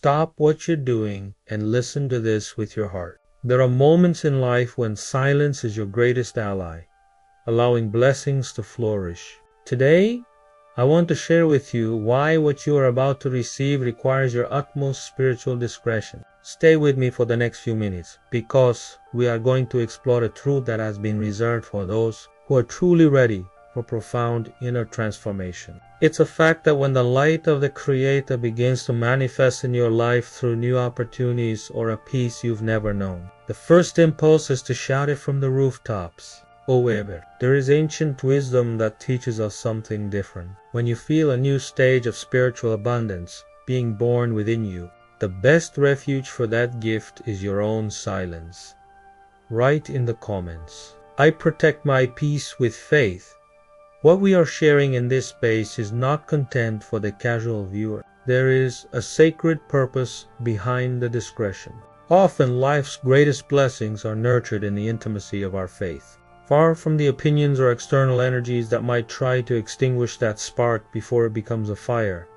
stop what you're doing and listen to this with your heart. There are moments in life when silence is your greatest ally, allowing blessings to flourish. Today, I want to share with you why what you are about to receive requires your utmost spiritual discretion. Stay with me for the next few minutes, because we are going to explore a truth that has been reserved for those who are truly ready for profound inner transformation. It's a fact that when the light of the Creator begins to manifest in your life through new opportunities or a peace you've never known, the first impulse is to shout it from the rooftops. However, there is ancient wisdom that teaches us something different. When you feel a new stage of spiritual abundance being born within you, the best refuge for that gift is your own silence. Write in the comments, "I protect my peace with faith." What we are sharing in this space is not content for the casual viewer. There is a sacred purpose behind the discretion. Often life's greatest blessings are nurtured in the intimacy of our faith, far from the opinions or external energies that might try to extinguish that spark before it becomes a fire.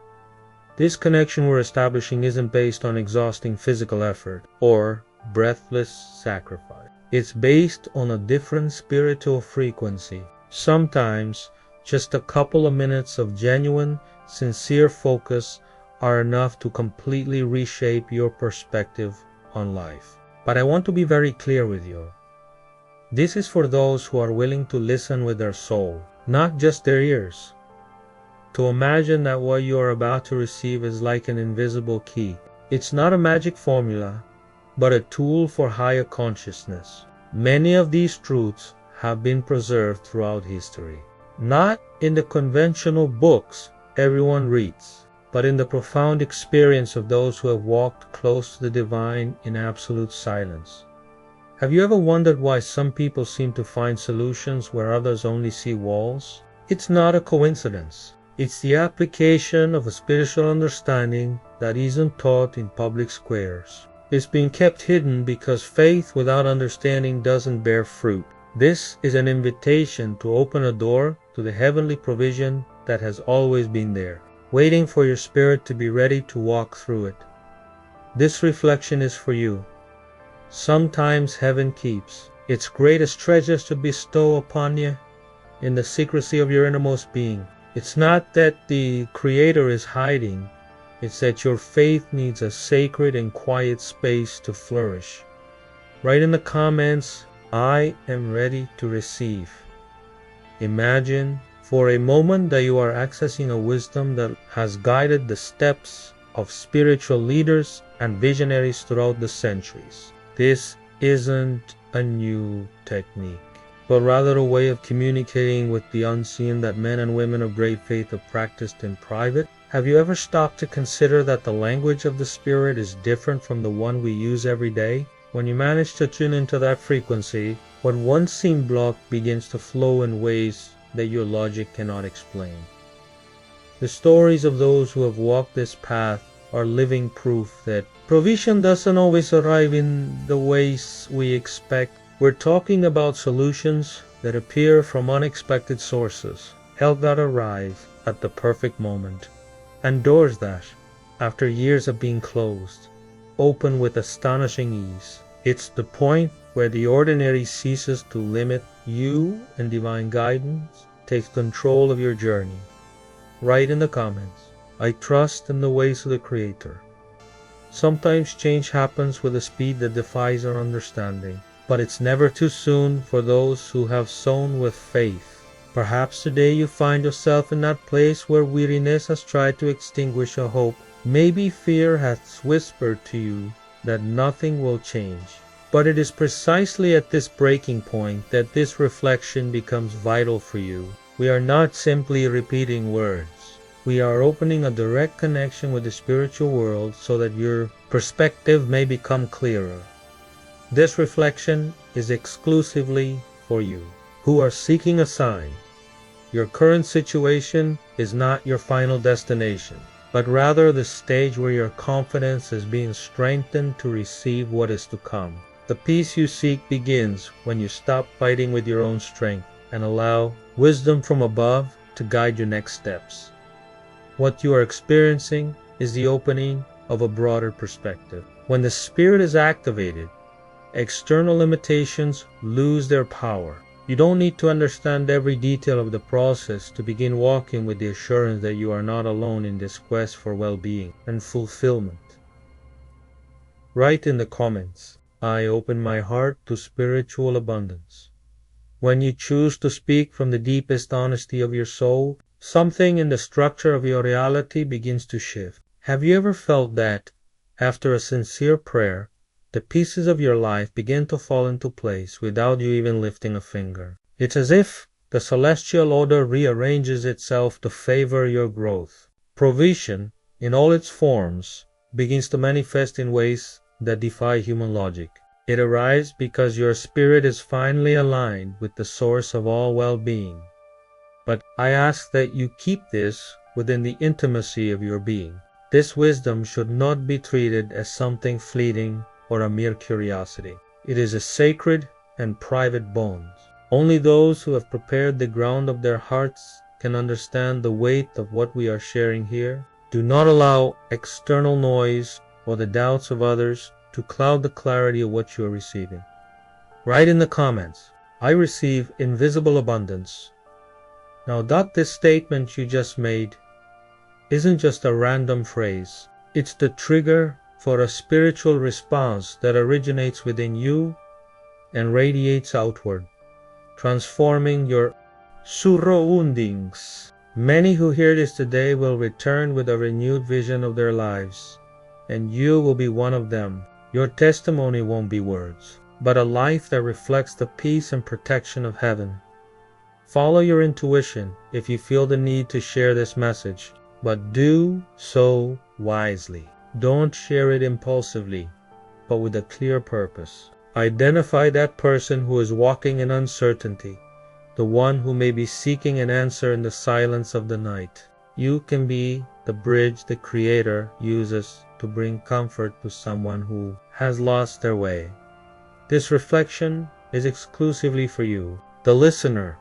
This connection we're establishing isn't based on exhausting physical effort or breathless sacrifice. It's based on a different spiritual frequency. Sometimes, just a couple of minutes of genuine, sincere focus are enough to completely reshape your perspective on life. But I want to be very clear with you. This is for those who are willing to listen with their soul, not just their ears. To imagine that what you are about to receive is like an invisible key. It's not a magic formula, but a tool for higher consciousness. Many of these truths have been preserved throughout history, not in the conventional books everyone reads, but in the profound experience of those who have walked close to the divine in absolute silence. Have you ever wondered why some people seem to find solutions where others only see walls? It's not a coincidence. It's the application of a spiritual understanding that isn't taught in public squares. It's been kept hidden because faith without understanding doesn't bear fruit. This is an invitation to open a door to the heavenly provision that has always been there, waiting for your spirit to be ready to walk through it. This reflection is for you. Sometimes heaven keeps its greatest treasures to bestow upon you in the secrecy of your innermost being. It's not that the Creator is hiding, it's that your faith needs a sacred and quiet space to flourish. Write in the comments, "I am ready to receive." Imagine for a moment that you are accessing a wisdom that has guided the steps of spiritual leaders and visionaries throughout the centuries. This isn't a new technique, but rather a way of communicating with the unseen that men and women of great faith have practiced in private. Have you ever stopped to consider that the language of the Spirit is different from the one we use every day? When you manage to tune into that frequency, what once seemed blocked begins to flow in ways that your logic cannot explain. The stories of those who have walked this path are living proof that provision doesn't always arrive in the ways we expect. We're talking about solutions that appear from unexpected sources, help that arrive at the perfect moment, and doors that, after years of being closed, open with astonishing ease. It's the point where the ordinary ceases to limit you and divine guidance takes control of your journey. Write in the comments, "I trust in the ways of the Creator." Sometimes change happens with a speed that defies our understanding, but it's never too soon for those who have sown with faith. Perhaps today you find yourself in that place where weariness has tried to extinguish a hope. Maybe fear has whispered to you that nothing will change. But it is precisely at this breaking point that this reflection becomes vital for you. We are not simply repeating words. We are opening a direct connection with the spiritual world so that your perspective may become clearer. This reflection is exclusively for you, who are seeking a sign. Your current situation is not your final destination, but rather the stage where your confidence is being strengthened to receive what is to come. The peace you seek begins when you stop fighting with your own strength and allow wisdom from above to guide your next steps. What you are experiencing is the opening of a broader perspective. When the Spirit is activated, external limitations lose their power. You don't need to understand every detail of the process to begin walking with the assurance that you are not alone in this quest for well-being and fulfillment. Write in the comments, "I open my heart to spiritual abundance." When you choose to speak from the deepest honesty of your soul, something in the structure of your reality begins to shift. Have you ever felt that, after a sincere prayer, the pieces of your life begin to fall into place without you even lifting a finger? It's as if the celestial order rearranges itself to favor your growth. Provision, in all its forms, begins to manifest in ways that defy human logic. It arrives because your spirit is finally aligned with the source of all well-being. But I ask that you keep this within the intimacy of your being. This wisdom should not be treated as something fleeting or a mere curiosity. It is a sacred and private bond. Only those who have prepared the ground of their hearts can understand the weight of what we are sharing here. Do not allow external noise or the doubts of others to cloud the clarity of what you are receiving. Write in the comments, "I receive invisible abundance." Now this statement you just made isn't just a random phrase. It's the trigger for a spiritual response that originates within you and radiates outward, transforming your surroundings. Many who hear this today will return with a renewed vision of their lives, and you will be one of them. Your testimony won't be words, but a life that reflects the peace and protection of heaven. Follow your intuition if you feel the need to share this message, but do so wisely. Don't share it impulsively, but with a clear purpose. Identify that person who is walking in uncertainty, the one who may be seeking an answer in the silence of the night. You can be the bridge the Creator uses to bring comfort to someone who has lost their way. This reflection is exclusively for you, the listener.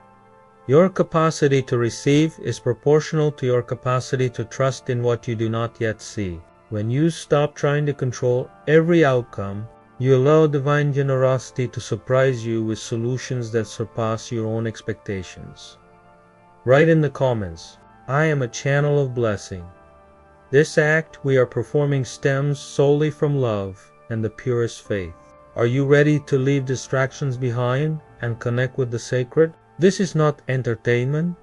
Your capacity to receive is proportional to your capacity to trust in what you do not yet see. When you stop trying to control every outcome, you allow divine generosity to surprise you with solutions that surpass your own expectations. Write in the comments, "I am a channel of blessing." This act we are performing stems solely from love and the purest faith. Are you ready to leave distractions behind and connect with the sacred? This is not entertainment,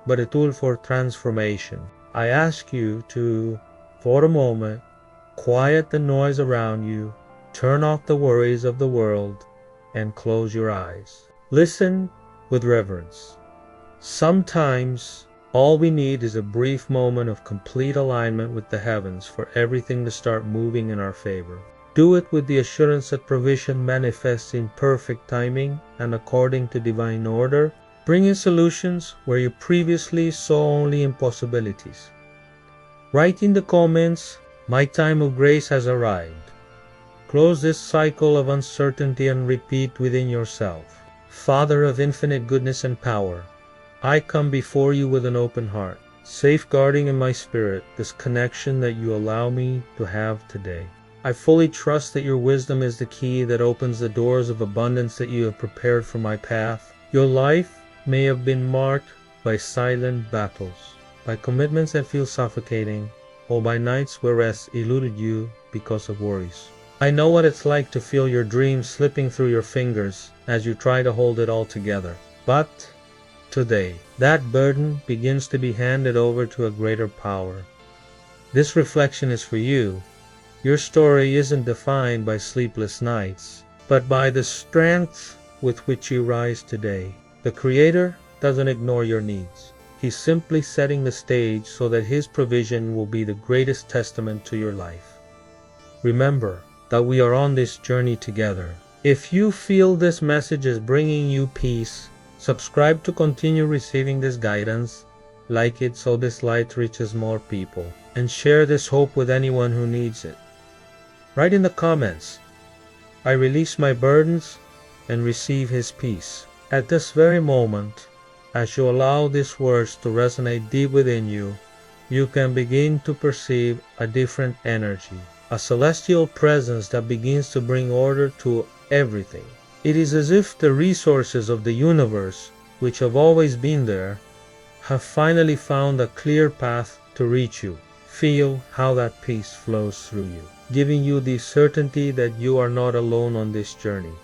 but a tool for transformation. I ask you to, for a moment, quiet the noise around you, turn off the worries of the world, and close your eyes. Listen with reverence. Sometimes all we need is a brief moment of complete alignment with the heavens for everything to start moving in our favor. Do it with the assurance that provision manifests in perfect timing and according to divine order, bringing solutions where you previously saw only impossibilities. Write in the comments, "My time of grace has arrived." Close this cycle of uncertainty and repeat within yourself, "Father of infinite goodness and power, I come before you with an open heart, safeguarding in my spirit this connection that you allow me to have today. I fully trust that your wisdom is the key that opens the doors of abundance that you have prepared for my path. Your life may have been marked by silent battles, by commitments that feel suffocating, or by nights where rest eluded you because of worries. I know what it's like to feel your dreams slipping through your fingers as you try to hold it all together. But today, that burden begins to be handed over to a greater power. This reflection is for you. Your story isn't defined by sleepless nights, but by the strength with which you rise today. The Creator doesn't ignore your needs. He's simply setting the stage so that His provision will be the greatest testament to your life. Remember that we are on this journey together. If you feel this message is bringing you peace, subscribe to continue receiving this guidance, like it so this light reaches more people, and share this hope with anyone who needs it. Write in the comments, "I release my burdens and receive His peace." At this very moment, as you allow these words to resonate deep within you, you can begin to perceive a different energy, a celestial presence that begins to bring order to everything. It is as if the resources of the universe, which have always been there, have finally found a clear path to reach you. Feel how that peace flows through you, giving you the certainty that you are not alone on this journey.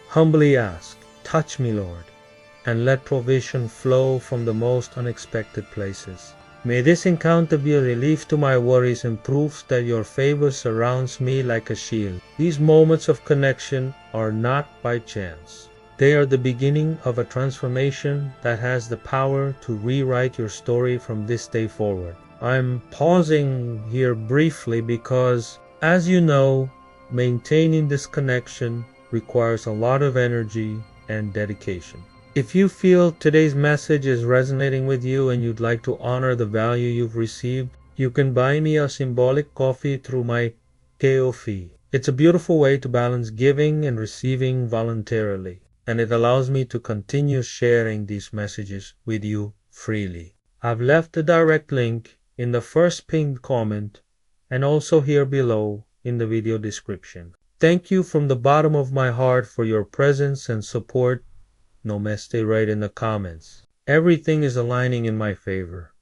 Humbly ask, "Touch me, Lord," and let provision flow from the most unexpected places. May this encounter be a relief to my worries and proof that your favor surrounds me like a shield. These moments of connection are not by chance. They are the beginning of a transformation that has the power to rewrite your story from this day forward. I'm pausing here briefly because, as you know, maintaining this connection requires a lot of energy and dedication. If you feel today's message is resonating with you and you'd like to honor the value you've received, you can buy me a symbolic coffee through my Ko-fi. It's a beautiful way to balance giving and receiving voluntarily, and it allows me to continue sharing these messages with you freely. I've left the direct link in the first pinned comment and also here below in the video description. Thank you from the bottom of my heart for your presence and support. Namaste right in the comments. Everything is aligning in my favor.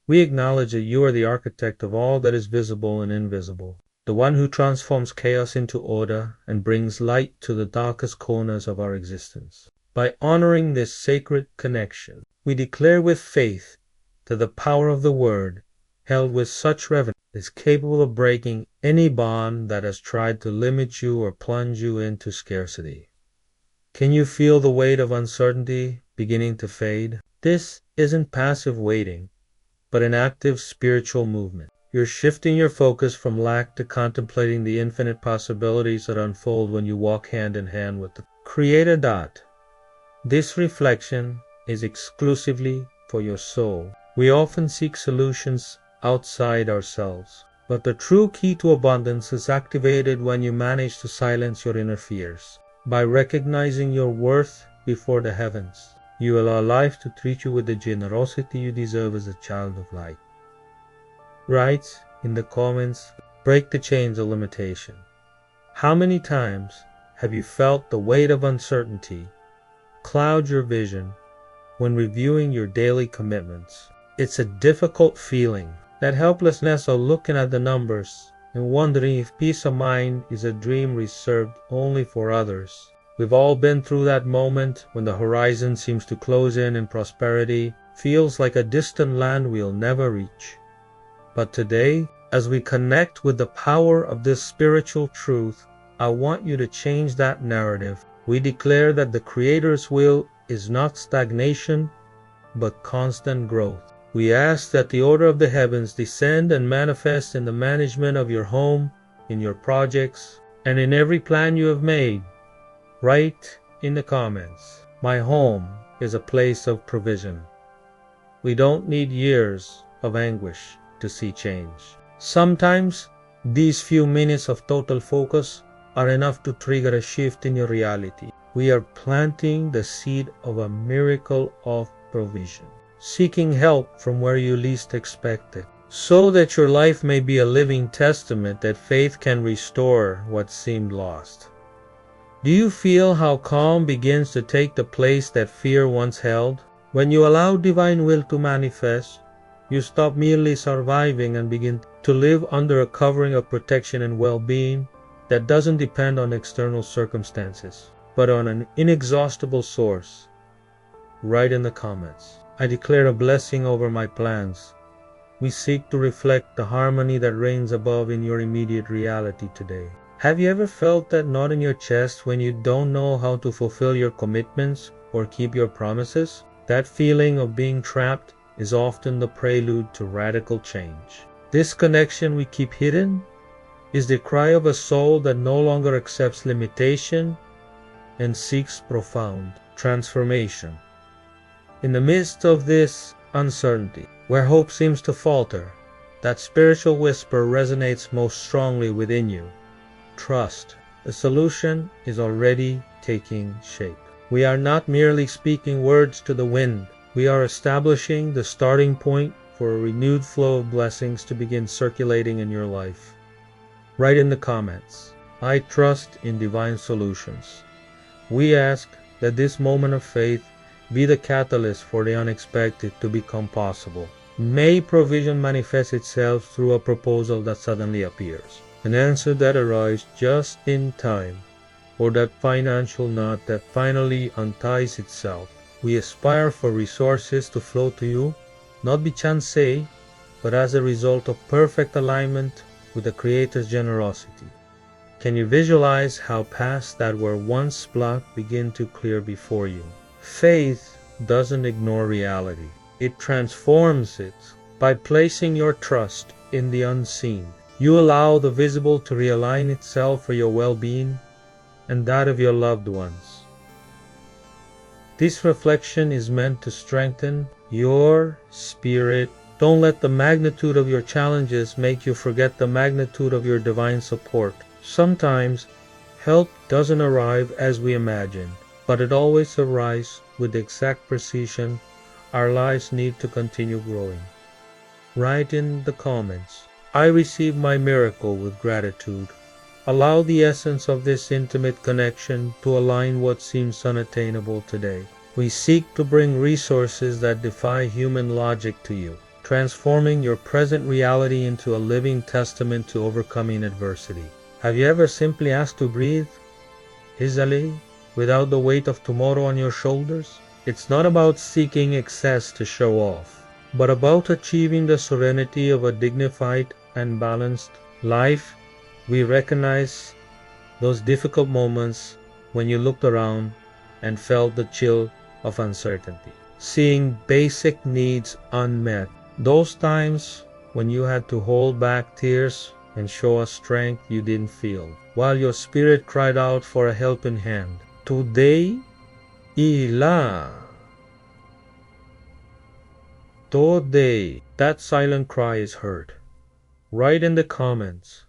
We acknowledge that you are the architect of all that is visible and invisible, the one who transforms chaos into order and brings light to the darkest corners of our existence. By honoring this sacred connection, we declare with faith that the power of the word, held with such reverence, is capable of breaking any bond that has tried to limit you or plunge you into scarcity. Can you feel the weight of uncertainty beginning to fade? This isn't passive waiting, but an active spiritual movement. You're shifting your focus from lack to contemplating the infinite possibilities that unfold when you walk hand in hand with the Creator. This reflection is exclusively for your soul. We often seek solutions outside ourselves, but the true key to abundance is activated when you manage to silence your inner fears. By recognizing your worth before the heavens, you allow life to treat you with the generosity you deserve as a child of light. Write in the comments, break the chains of limitation. How many times have you felt the weight of uncertainty cloud your vision when reviewing your daily commitments? It's a difficult feeling, that helplessness of looking at the numbers and wondering if peace of mind is a dream reserved only for others. We've all been through that moment when the horizon seems to close in and prosperity feels like a distant land we'll never reach. But today, as we connect with the power of this spiritual truth, I want you to change that narrative. We declare that the Creator's will is not stagnation, but constant growth. We ask that the order of the heavens descend and manifest in the management of your home, in your projects, and in every plan you have made. Write in the comments, "My home is a place of provision." We don't need years of anguish to see change. Sometimes these few minutes of total focus are enough to trigger a shift in your reality. We are planting the seed of a miracle of provision, seeking help from where you least expect it, so that your life may be a living testament that faith can restore what seemed lost. Do you feel how calm begins to take the place that fear once held? When you allow divine will to manifest, you stop merely surviving and begin to live under a covering of protection and well-being that doesn't depend on external circumstances, but on an inexhaustible source. Write in the comments, "I declare a blessing over my plans." We seek to reflect the harmony that reigns above in your immediate reality today. Have you ever felt that knot in your chest when you don't know how to fulfill your commitments or keep your promises? That feeling of being trapped is often the prelude to radical change. This connection we keep hidden is the cry of a soul that no longer accepts limitation and seeks profound transformation. In the midst of this uncertainty, where hope seems to falter, that spiritual whisper resonates most strongly within you. Trust. The solution is already taking shape. We are not merely speaking words to the wind. We are establishing the starting point for a renewed flow of blessings to begin circulating in your life. Write in the comments, I trust in divine solutions. We ask that this moment of faith be the catalyst for the unexpected to become possible. May provision manifest itself through a proposal that suddenly appears, an answer that arrives just in time, or that financial knot that finally unties itself. We aspire for resources to flow to you, not by chance, but as a result of perfect alignment with the Creator's generosity. Can you visualize how paths that were once blocked begin to clear before you? Faith doesn't ignore reality. It transforms it. By placing your trust in the unseen, you allow the visible to realign itself for your well-being and that of your loved ones. This reflection is meant to strengthen your spirit. Don't let the magnitude of your challenges make you forget the magnitude of your divine support. Sometimes, help doesn't arrive as we imagine, but it always arrives with the exact precision our lives need to continue growing. Write in the comments, I receive my miracle with gratitude. Allow the essence of this intimate connection to align what seems unattainable today. We seek to bring resources that defy human logic to you, transforming your present reality into a living testament to overcoming adversity. Have you ever simply asked to breathe easily, without the weight of tomorrow on your shoulders? It's not about seeking excess to show off, but about achieving the serenity of a dignified and balanced life. We recognize those difficult moments when you looked around and felt the chill of uncertainty, seeing basic needs unmet. Those times when you had to hold back tears and show a strength you didn't feel, while your spirit cried out for a helping hand. Today, Today, that silent cry is heard. Write in the comments,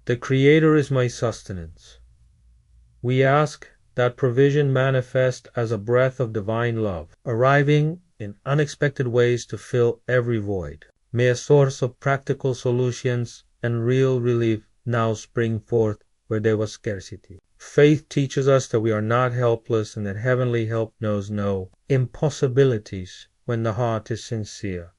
the Creator is my sustenance. We ask that provision manifest as a breath of divine love, arriving in unexpected ways to fill every void. May a source of practical solutions and real relief now spring forth where there was scarcity. Faith teaches us that we are not helpless and that heavenly help knows no impossibilities when the heart is sincere.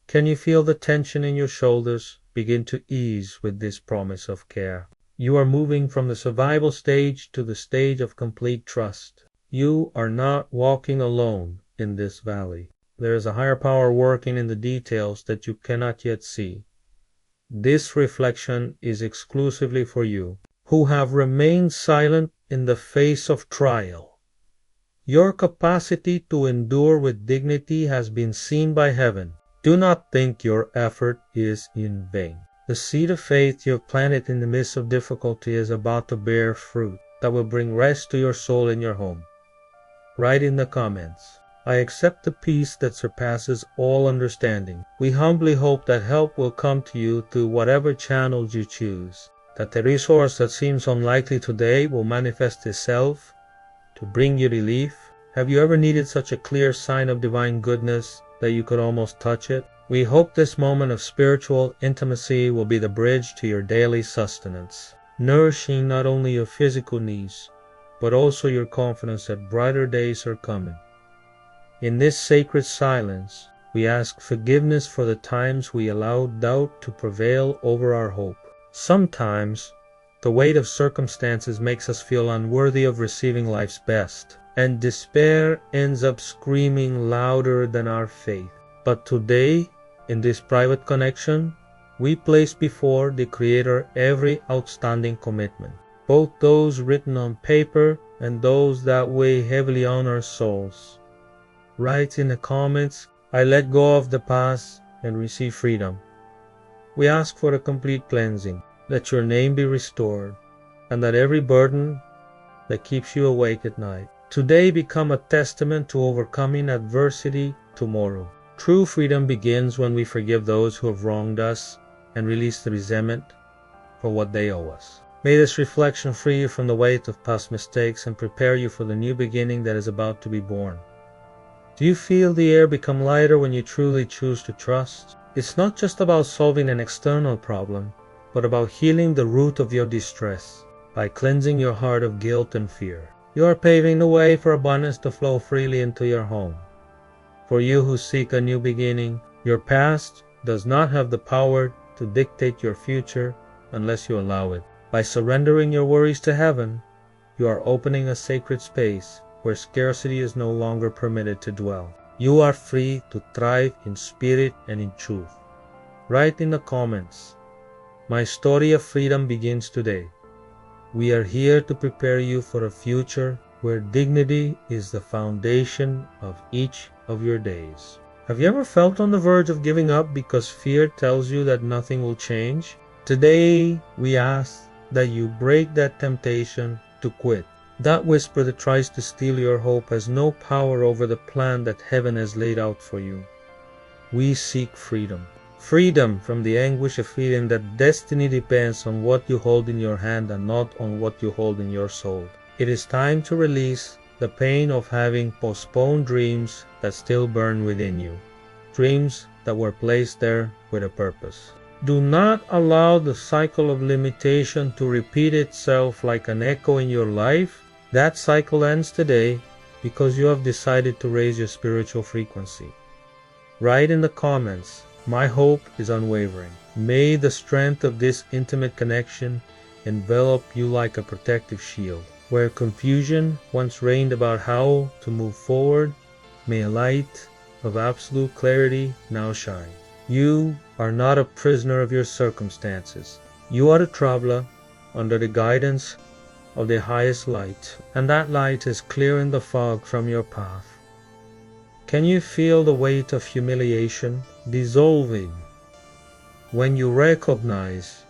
Can you feel the tension in your shoulders begin to ease with this promise of care? You are moving from the survival stage to the stage of complete trust. You are not walking alone in this valley. There is a higher power working in the details that you cannot yet see. This reflection is exclusively for you, who have remained silent in the face of trial. Your capacity to endure with dignity has been seen by heaven. Do not think your effort is in vain. The seed of faith you have planted in the midst of difficulty is about to bear fruit that will bring rest to your soul and your home. Write in the comments, I accept the peace that surpasses all understanding. We humbly hope that help will come to you through whatever channels you choose, that the resource that seems unlikely today will manifest itself to bring you relief. Have you ever needed such a clear sign of divine goodness that you could almost touch it? We hope this moment of spiritual intimacy will be the bridge to your daily sustenance, nourishing not only your physical needs, but also your confidence that brighter days are coming. In this sacred silence, we ask forgiveness for the times we allowed doubt to prevail over our hope. Sometimes, the weight of circumstances makes us feel unworthy of receiving life's best, and despair ends up screaming louder than our faith. But today, in this private connection, we place before the Creator every outstanding commitment, both those written on paper and those that weigh heavily on our souls. Write in the comments, I let go of the past and receive freedom. We ask for a complete cleansing. Let your name be restored, and that every burden that keeps you awake at night today become a testament to overcoming adversity tomorrow. True freedom begins when we forgive those who have wronged us and release the resentment for what they owe us. May this reflection free you from the weight of past mistakes and prepare you for the new beginning that is about to be born. Do you feel the air become lighter when you truly choose to trust? It's not just about solving an external problem, but about healing the root of your distress by cleansing your heart of guilt and fear. You are paving the way for abundance to flow freely into your home. For you who seek a new beginning, your past does not have the power to dictate your future unless you allow it. By surrendering your worries to heaven, you are opening a sacred space where scarcity is no longer permitted to dwell. You are free to thrive in spirit and in truth. Write in the comments, "My story of freedom begins today." We are here to prepare you for a future where dignity is the foundation of each of your days. Have you ever felt on the verge of giving up because fear tells you that nothing will change? Today, we ask that you break that temptation to quit. That whisper that tries to steal your hope has no power over the plan that heaven has laid out for you. We seek freedom. Freedom from the anguish of feeling that destiny depends on what you hold in your hand and not on what you hold in your soul. It is time to release the pain of having postponed dreams that still burn within you. Dreams that were placed there with a purpose. Do not allow the cycle of limitation to repeat itself like an echo in your life. That cycle ends today because you have decided to raise your spiritual frequency. Write in the comments, "My hope is unwavering." May the strength of this intimate connection envelop you like a protective shield. Where confusion once reigned about how to move forward, may a light of absolute clarity now shine. You are not a prisoner of your circumstances. You are a traveler under the guidance of the highest light, and that light is clearing the fog from your path. Can you feel the weight of humiliation dissolving when you recognize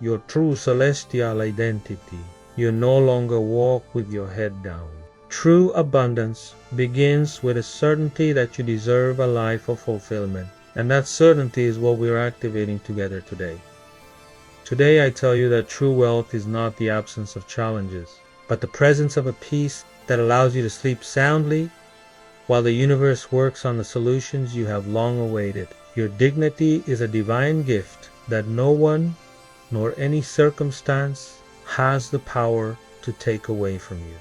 your true celestial identity? You no longer walk with your head down. True abundance begins with a certainty that you deserve a life of fulfillment, and that certainty is what we're activating together today. Today I tell you that true wealth is not the absence of challenges, but the presence of a peace that allows you to sleep soundly while the universe works on the solutions you have long awaited. Your dignity is a divine gift that no one nor any circumstance has the power to take away from you.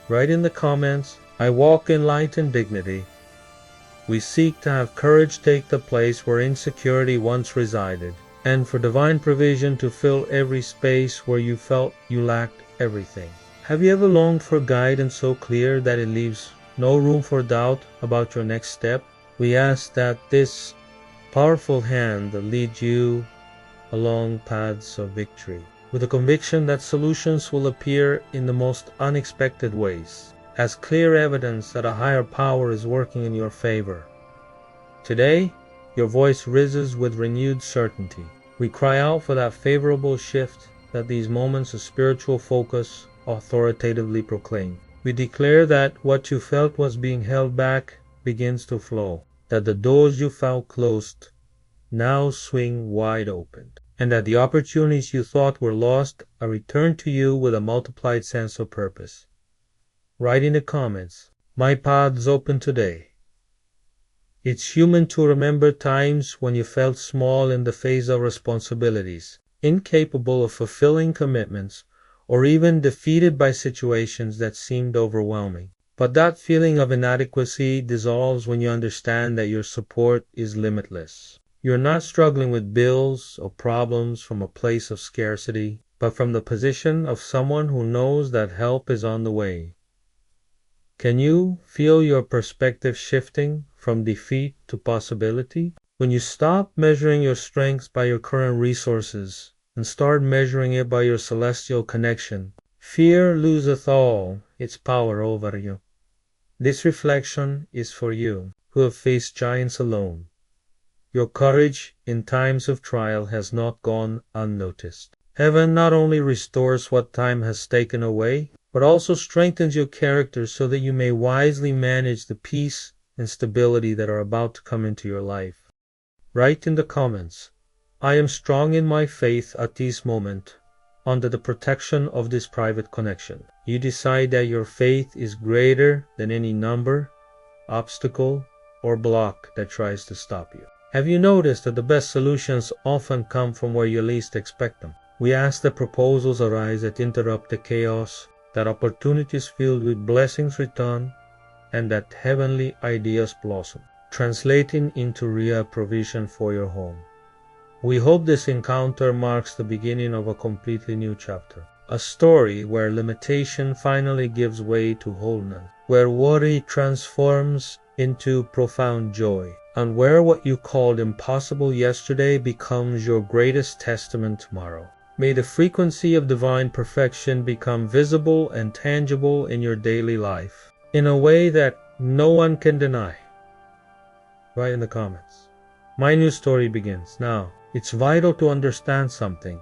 Write in the comments, "I walk in light and dignity." We seek to have courage take the place where insecurity once resided, and for divine provision to fill every space where you felt you lacked everything. Have you ever longed for guidance so clear that it leaves no room for doubt about your next step? We ask that this powerful hand lead you along paths of victory, with a conviction that solutions will appear in the most unexpected ways, as clear evidence that a higher power is working in your favor. Today, your voice rises with renewed certainty. We cry out for that favorable shift that these moments of spiritual focus authoritatively proclaim. We declare that what you felt was being held back begins to flow, that the doors you felt closed now swing wide open, and that the opportunities you thought were lost are returned to you with a multiplied sense of purpose. Write in the comments, "My path's open today." It's human to remember times when you felt small in the face of responsibilities, incapable of fulfilling commitments, or even defeated by situations that seemed overwhelming. But that feeling of inadequacy dissolves when you understand that your support is limitless. You're not struggling with bills or problems from a place of scarcity, but from the position of someone who knows that help is on the way. Can you feel your perspective shifting from defeat to possibility? When you stop measuring your strength by your current resources and start measuring it by your celestial connection, fear loseth all its power over you. This reflection is for you who have faced giants alone. Your courage in times of trial has not gone unnoticed. Heaven not only restores what time has taken away, but also strengthens your character so that you may wisely manage the peace and stability that are about to come into your life. Write in the comments, "I am strong in my faith at this moment, under the protection of this private connection." You decide that your faith is greater than any number, obstacle, or block that tries to stop you. Have you noticed that the best solutions often come from where you least expect them? We ask that proposals arise that interrupt the chaos, that opportunities filled with blessings return, and that heavenly ideas blossom, translating into real provision for your home. We hope this encounter marks the beginning of a completely new chapter, a story where limitation finally gives way to wholeness, where worry transforms into profound joy, and where what you called impossible yesterday becomes your greatest testament tomorrow. May the frequency of divine perfection become visible and tangible in your daily life in a way that no one can deny. Write in the comments. My new story begins now. It's vital to understand something.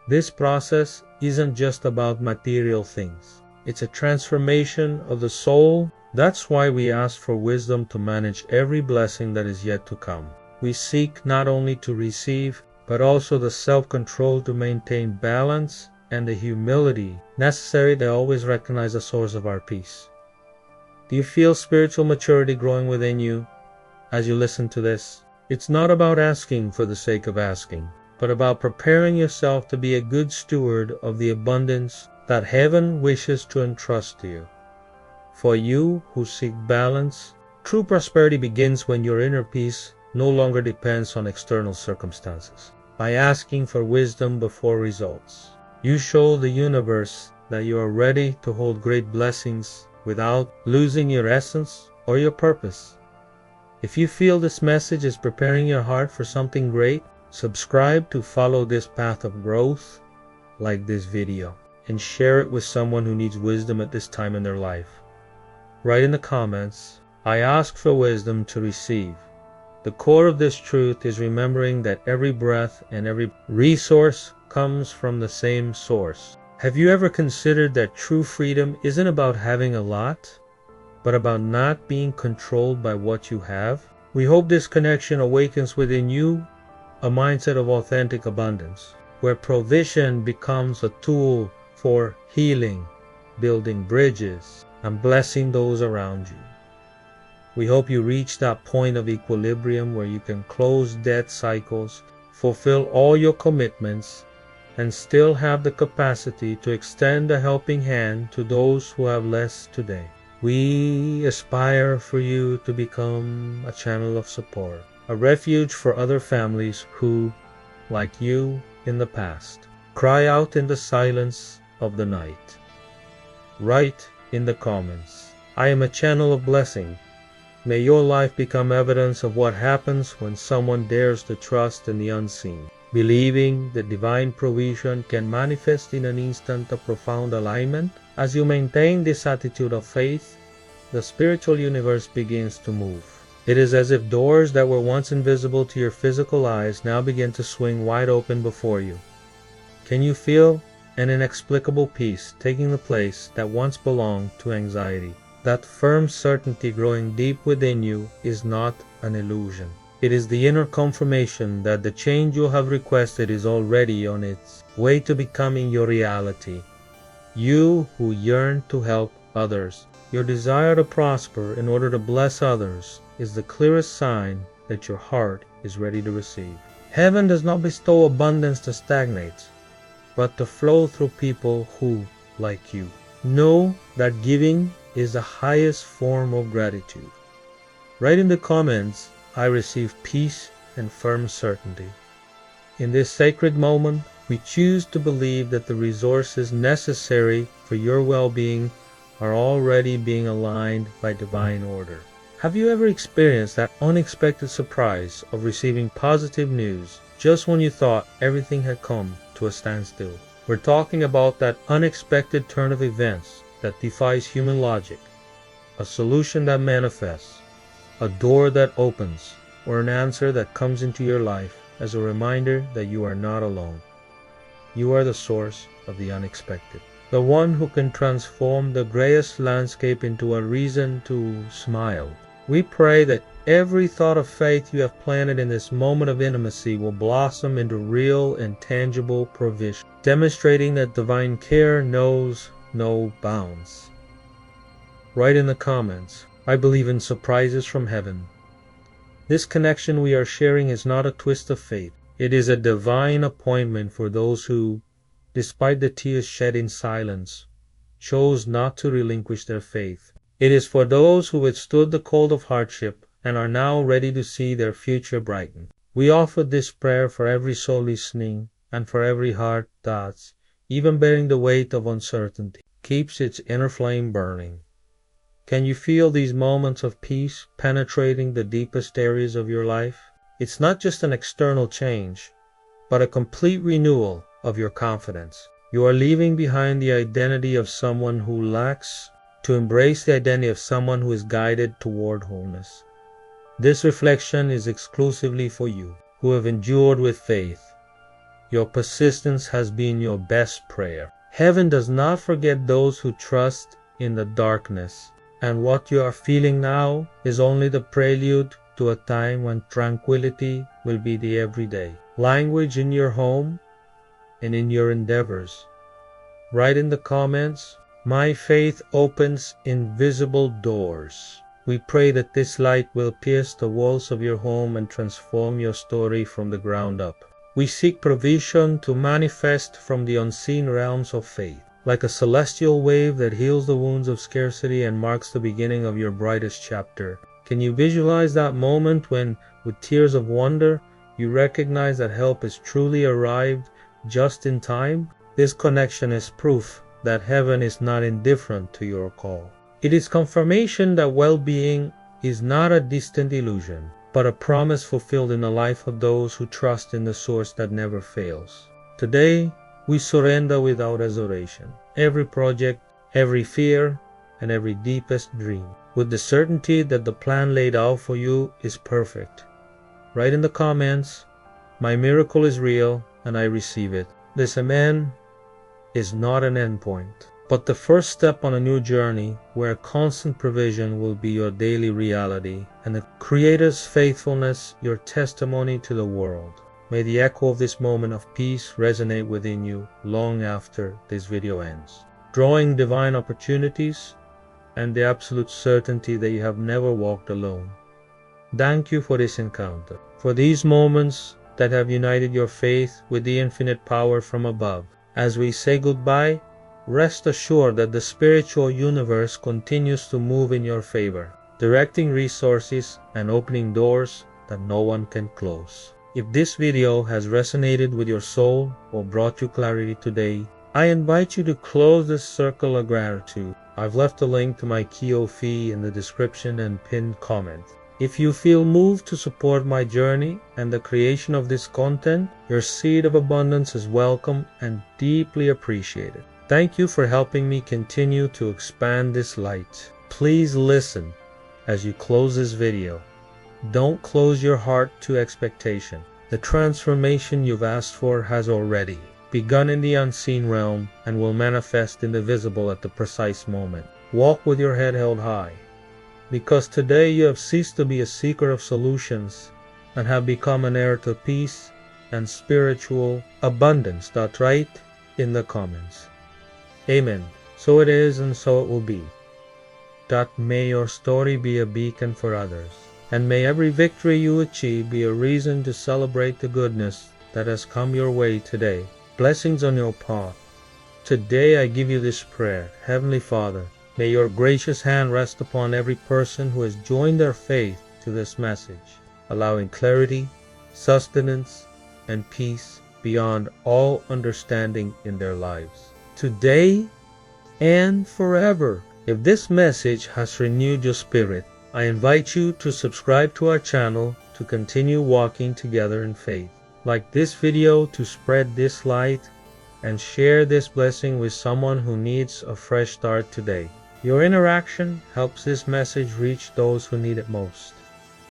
This process isn't just about material things. It's a transformation of the soul. That's why we ask for wisdom to manage every blessing that is yet to come. We seek not only to receive, but also the self-control to maintain balance and the humility necessary to always recognize the source of our peace. Do you feel spiritual maturity growing within you as you listen to this? It's not about asking for the sake of asking, but about preparing yourself to be a good steward of the abundance that heaven wishes to entrust to you. For you who seek balance, true prosperity begins when your inner peace no longer depends on external circumstances. By asking for wisdom before results, you show the universe that you are ready to hold great blessings without losing your essence or your purpose. If you feel this message is preparing your heart for something great, subscribe to follow this path of growth, like this video, and share it with someone who needs wisdom at this time in their life. Write in the comments, I ask for wisdom to receive. The core of this truth is remembering that every breath and every resource comes from the same source. Have you ever considered that true freedom isn't about having a lot, but about not being controlled by what you have? We hope this connection awakens within you a mindset of authentic abundance, where provision becomes a tool for healing, building bridges, and blessing those around you. We hope you reach that point of equilibrium where you can close debt cycles, fulfill all your commitments, and still have the capacity to extend a helping hand to those who have less today. We aspire for you to become a channel of support, a refuge for other families who, like you in the past, cry out in the silence of the night. Write in the comments, I am a channel of blessing. May your life become evidence of what happens when someone dares to trust in the unseen, believing that divine provision can manifest in an instant of profound alignment. As you maintain this attitude of faith, the spiritual universe begins to move. It is as if doors that were once invisible to your physical eyes now begin to swing wide open before you. Can you feel an inexplicable peace taking the place that once belonged to anxiety? That firm certainty growing deep within you is not an illusion. It is the inner confirmation that the change you have requested is already on its way to becoming your reality. You who yearn to help others, your desire to prosper in order to bless others is the clearest sign that your heart is ready to receive. Heaven does not bestow abundance to stagnate, but to flow through people who, like you, know that giving is the highest form of gratitude. Write in the comments, I receive peace and firm certainty. In this sacred moment, we choose to believe that the resources necessary for your well-being are already being aligned by divine order. Have you ever experienced that unexpected surprise of receiving positive news just when you thought everything had come to a standstill? We're talking about that unexpected turn of events that defies human logic, a solution that manifests, a door that opens, or an answer that comes into your life as a reminder that you are not alone. You are the source of the unexpected, the one who can transform the grayest landscape into a reason to smile. We pray that every thought of faith you have planted in this moment of intimacy will blossom into real and tangible provision, demonstrating that divine care knows no bounds. Write in the comments, I believe in surprises from heaven. This connection we are sharing is not a twist of fate. It is a divine appointment for those who, despite the tears shed in silence, chose not to relinquish their faith. It is for those who withstood the cold of hardship and are now ready to see their future brighten. We offer this prayer for every soul listening and for every heart that, even bearing the weight of uncertainty, keeps its inner flame burning. Can you feel these moments of peace penetrating the deepest areas of your life? It's not just an external change, but a complete renewal of your confidence. You are leaving behind the identity of someone who lacks to embrace the identity of someone who is guided toward wholeness. This reflection is exclusively for you, who have endured with faith. Your persistence has been your best prayer. Heaven does not forget those who trust in the darkness, and what you are feeling now is only the prelude to a time when tranquility will be the everyday language in your home and in your endeavors. Write in the comments, "My faith opens invisible doors." We pray that this light will pierce the walls of your home and transform your story from the ground up. We seek provision to manifest from the unseen realms of faith, like a celestial wave that heals the wounds of scarcity and marks the beginning of your brightest chapter. Can you visualize that moment when, with tears of wonder, you recognize that help has truly arrived just in time? This connection is proof that heaven is not indifferent to your call. It is confirmation that well-being is not a distant illusion, but a promise fulfilled in the life of those who trust in the source that never fails. Today, we surrender without hesitation every project, every fear, and every deepest dream, with the certainty that the plan laid out for you is perfect. Write in the comments, "My miracle is real and I receive it." This amen is not an endpoint, but the first step on a new journey where constant provision will be your daily reality and the Creator's faithfulness your testimony to the world. May the echo of this moment of peace resonate within you long after this video ends, drawing divine opportunities and the absolute certainty that you have never walked alone. Thank you for this encounter, for these moments that have united your faith with the infinite power from above. As we say goodbye, rest assured that the spiritual universe continues to move in your favor, directing resources and opening doors that no one can close. If this video has resonated with your soul or brought you clarity today, I invite you to close this circle of gratitude. I've left a link to my Kio fee in the description and pinned comment. If you feel moved to support my journey and the creation of this content, your seed of abundance is welcome and deeply appreciated. Thank you for helping me continue to expand this light. Please listen as you close this video. Don't close your heart to expectation. The transformation you've asked for has already begun in the unseen realm and will manifest in the visible at the precise moment. Walk with your head held high, because today you have ceased to be a seeker of solutions and have become an heir to peace and spiritual abundance. Write in the comments. Amen. So it is and so it will be. May your story be a beacon for others, and may every victory you achieve be a reason to celebrate the goodness that has come your way today. Blessings on your path. Today I give you this prayer. Heavenly Father, may your gracious hand rest upon every person who has joined their faith to this message, allowing clarity, sustenance, and peace beyond all understanding in their lives, today and forever. If this message has renewed your spirit, I invite you to subscribe to our channel to continue walking together in faith. Like this video to spread this light and share this blessing with someone who needs a fresh start today. Your interaction helps this message reach those who need it most.